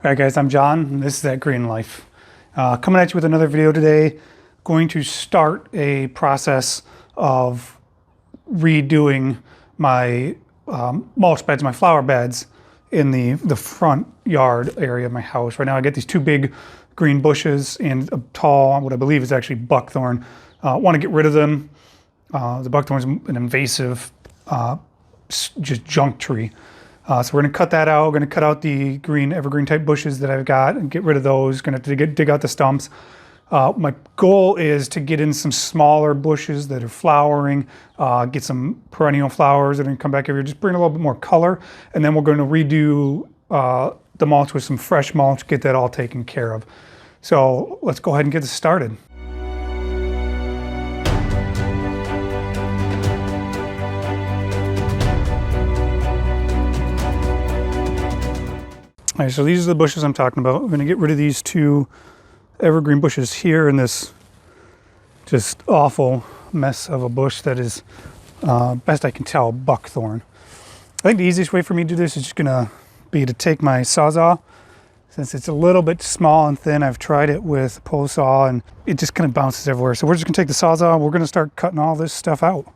Alright guys, I'm John, and this is At Green Life. Coming at you with another video today. Going to start a process of redoing my mulch beds, my flower beds in the front yard area of my house. Right now I get these two big green bushes and a tall, what I believe is actually buckthorn. Want to get rid of them. The buckthorn is an invasive just junk tree. So we're going to cut that out. We're going to cut out the green evergreen type bushes that I've got and get rid of those. Going to dig out the stumps. My goal is to get in some smaller bushes that are flowering, get some perennial flowers that are going to come back every year, just bring a little bit more color. And then we're going to redo the mulch with some fresh mulch, get that all taken care of. So let's go ahead and get this started. All right, so these are the bushes I'm talking about. We're going to get rid of these two evergreen bushes here in this just awful mess of a bush that is, best I can tell, buckthorn. I think the easiest way for me to do this is just going to be to take my Sawzall. Since it's a little bit small and thin, I've tried it with a pole saw and it just kind of bounces everywhere. So we're just going to take the Sawzall, we're going to start cutting all this stuff out.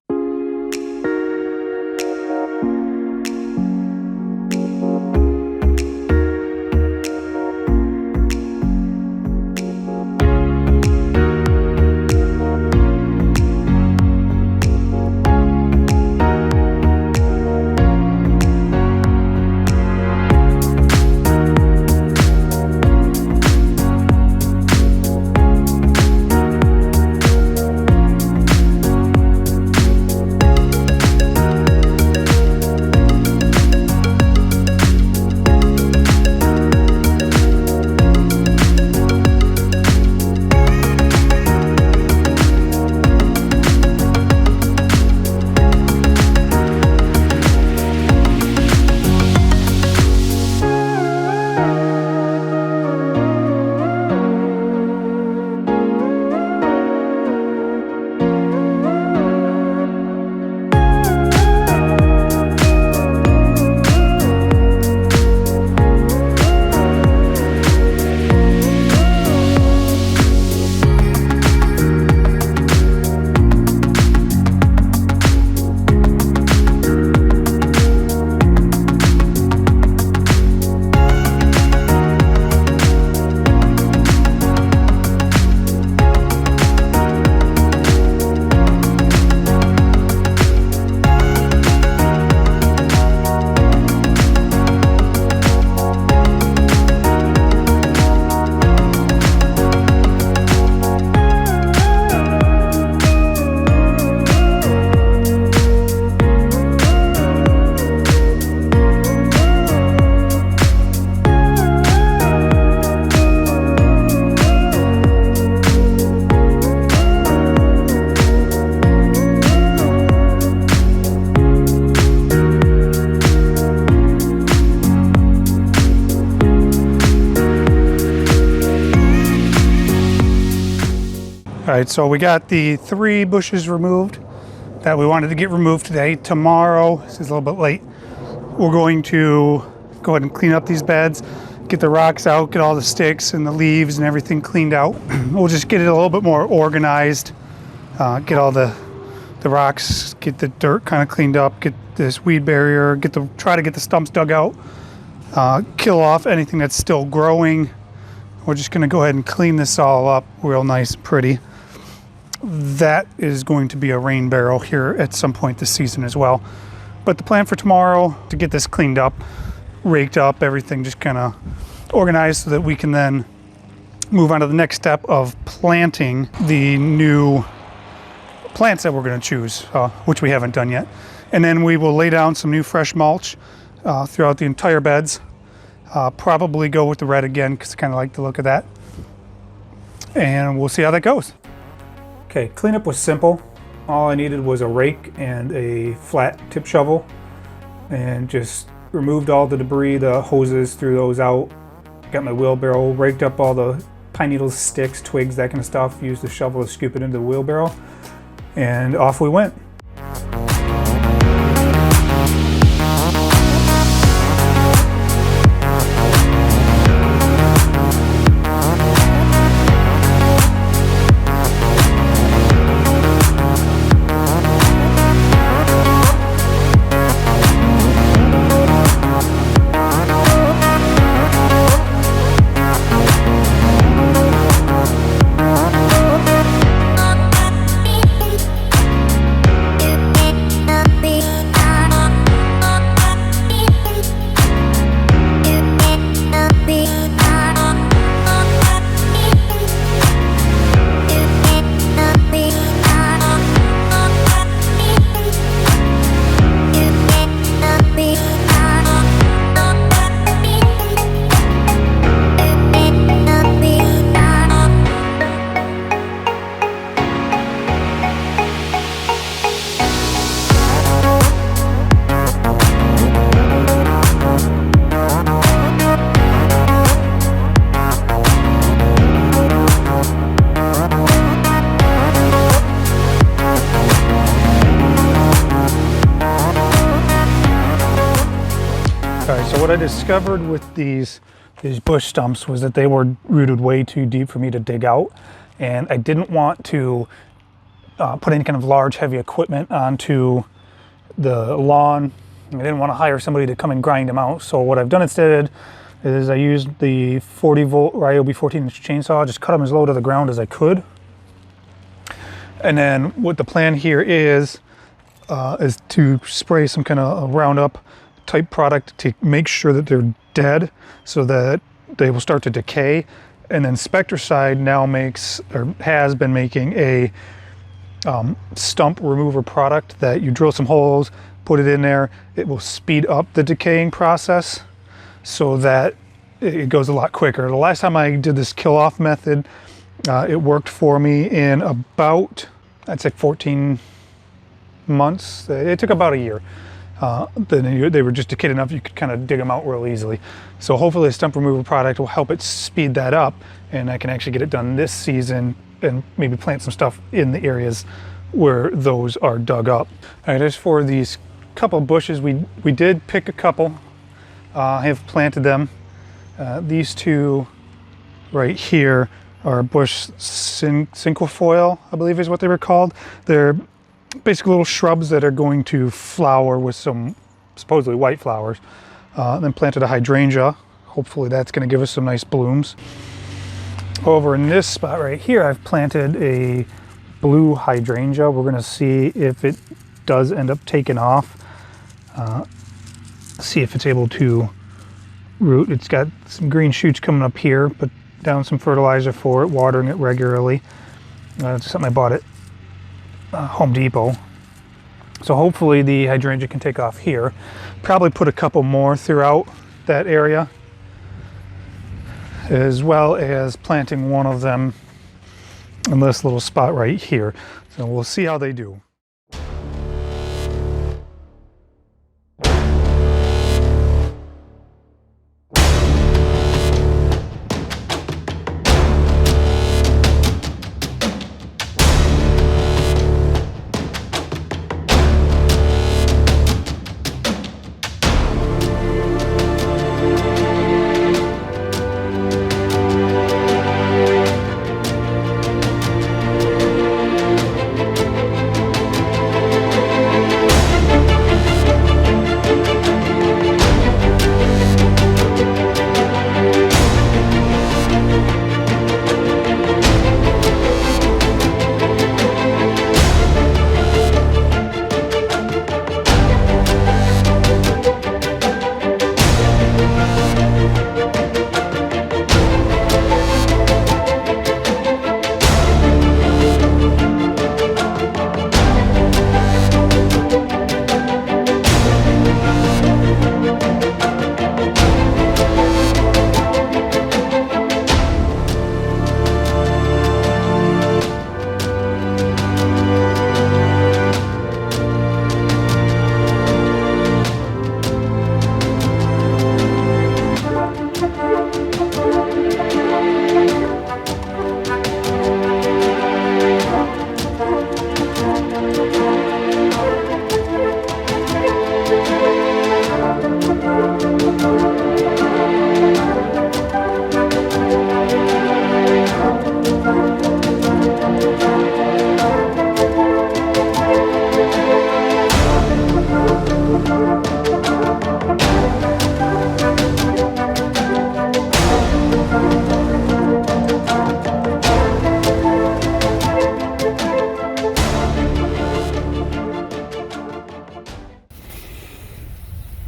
All right, so we got the 3 bushes removed that we wanted to get removed today. Tomorrow, this is a little bit late, we're going to go ahead and clean up these beds, get the rocks out, get all the sticks and the leaves and everything cleaned out. We'll just get it a little bit more organized, get all the rocks, get the dirt kind of cleaned up, get this weed barrier, try to get the stumps dug out, kill off anything that's still growing. We're just going to go ahead and clean this all up real nice and pretty. That is going to be a rain barrel here at some point this season as well. But the plan for tomorrow, to get this cleaned up, raked up, everything just kind of organized so that we can then move on to the next step of planting the new plants that we're going to choose, which we haven't done yet. And then we will lay down some new fresh mulch throughout the entire beds. Probably go with the red again because I kind of like the look of that. And we'll see how that goes. Okay, cleanup was simple. All I needed was a rake and a flat tip shovel, and just removed all the debris, the hoses, threw those out. Got my wheelbarrow, raked up all the pine needles, sticks, twigs, that kind of stuff. Used the shovel to scoop it into the wheelbarrow, and off we went. So what I discovered with these bush stumps was that they were rooted way too deep for me to dig out, and I didn't want to put any kind of large heavy equipment onto the lawn. I didn't want to hire somebody to come and grind them out. So what I've done instead is I used the 40 volt Ryobi 14-inch chainsaw, just cut them as low to the ground as I could. And then what the plan here is to spray some kind of Roundup type product to make sure that they're dead so that they will start to decay. And then Spectracide now makes, or has been making, a stump remover product that you drill some holes, put it in there, it will speed up the decaying process so that it goes a lot quicker. The last time I did this kill off method, it worked for me in about, I'd say 14 months. It took about a year. Then they were just decayed enough you could kind of dig them out real easily. So hopefully a stump removal product will help it speed that up, and I can actually get it done this season and maybe plant some stuff in the areas where those are dug up. All right, as for these couple bushes, we did pick a couple. I have planted them. These two right here are bush cinquefoil, I believe is what they were called. They're basically little shrubs that are going to flower with some supposedly white flowers. Then planted a hydrangea. Hopefully that's going to give us some nice blooms. Over in this spot right here, I've planted a blue hydrangea. We're going to see if it does end up taking off. See if it's able to root. It's got some green shoots coming up here. Put down some fertilizer for it, watering it regularly. It's something I bought at Home Depot. So hopefully the hydrangea can take off here. Probably put a couple more throughout that area, as well as planting one of them in this little spot right here. So we'll see how they do.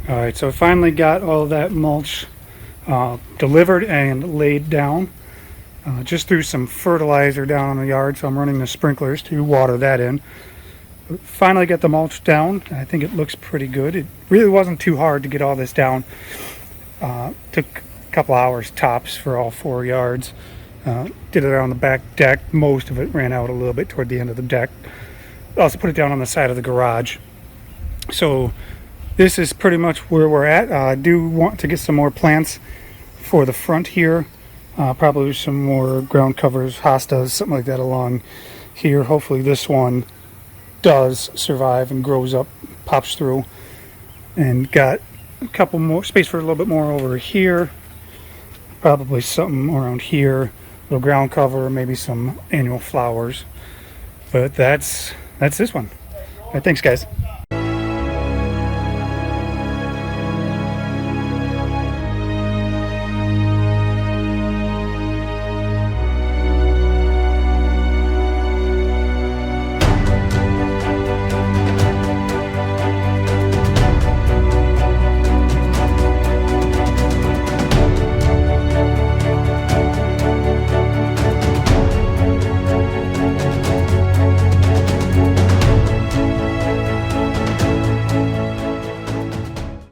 Alright, so I finally got all that mulch delivered and laid down. Just threw some fertilizer down on the yard, so I'm running the sprinklers to water that in. Finally got the mulch down. I think it looks pretty good. It really wasn't too hard to get all this down. Took a couple hours tops for all 4 yards. Did it on the back deck. Most of it ran out a little bit toward the end of the deck. Also put it down on the side of the garage. So this is pretty much where we're at. I do want to get some more plants for the front here. Probably some more ground covers, hostas, something like that along here. Hopefully this one does survive and grows up, pops through. And got a couple more space for a little bit more over here. Probably something around here, a little ground cover, maybe some annual flowers. But that's this one. All right, thanks guys.